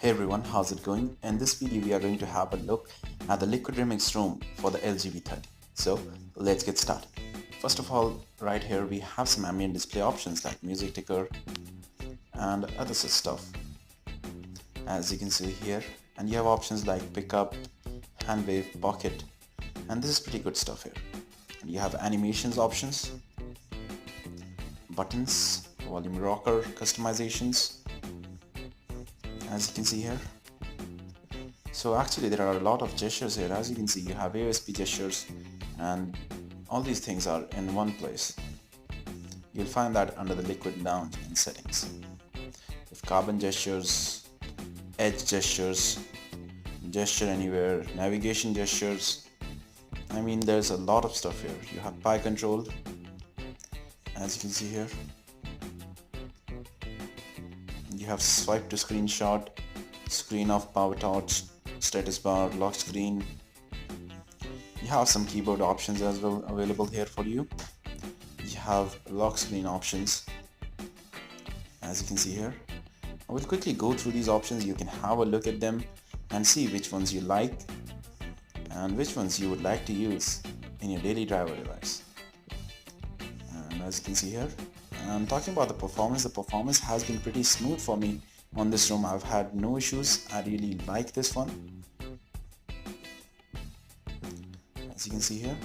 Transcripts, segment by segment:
Hey everyone, how's it going? In this video we are going to have a look at the LiquidRemix ROM for the LG V30. So let's get started. First of all, right here we have some ambient display options like music ticker and other such stuff, as you can see here. And you have options like pickup, hand wave, pocket, and this is pretty good stuff here. And you have animations options, buttons, volume rocker customizations, as you can see here. So actually there are a lot of gestures here. As you can see, you have AOSP gestures and all these things are in one place. You'll find that under the liquid lounge in settings. If carbon gestures, edge gestures, gesture anywhere, navigation gestures, I mean there's a lot of stuff here. You have pie control, as you can see here. You have swipe to screenshot, screen off, power torch, status bar, lock screen. You have some keyboard options as well available here for you. You have lock screen options, as you can see here. I will quickly go through these options. You can have a look at them and see which ones you like and which ones you would like to use in your daily driver device. And as you can see here, and talking about the performance has been pretty smooth for me on this ROM. I've had no issues. I really like this one, as you can see here.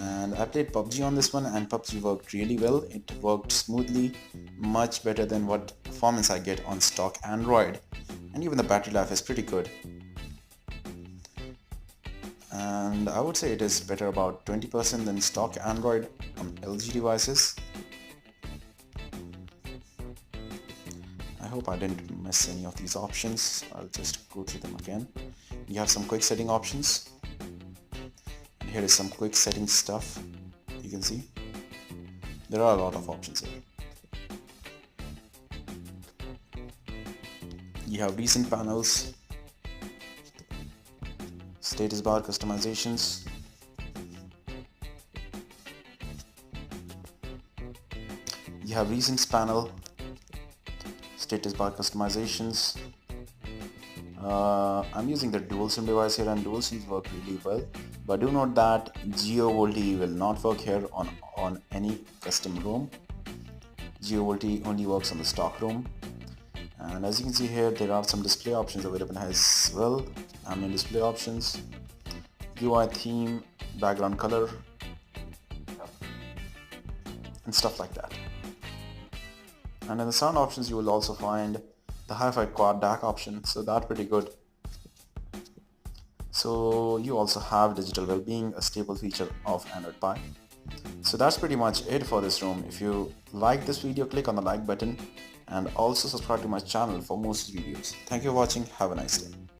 And I played PUBG on this one and PUBG worked really well. It worked smoothly, much better than what performance I get on stock Android, and even the battery life is pretty good. And I would say it is better about 20% than stock Android on LG devices. I hope I didn't miss any of these options. I'll just go through them again. You have some quick setting options, and here is some quick setting stuff. You can see there are a lot of options here. You have recent panels, status bar customizations, you have recent panel, status bar customizations. I'm using the dual SIM device here and dual SIMs work really well, but do note that Geo VoLTE will not work here on any custom ROM. Geo VoLTE only works on the stock ROM. And as you can see here, there are some display options available as well. Ambient display options, UI theme, background color, and stuff like that. And in the sound options, you will also find the hi-fi quad DAC option, so that's pretty good. So you also have digital well-being, a staple feature of Android Pie. So that's pretty much it for this ROM. If you like this video, click on the like button and also subscribe to my channel for more videos. Thank you for watching. Have a nice day.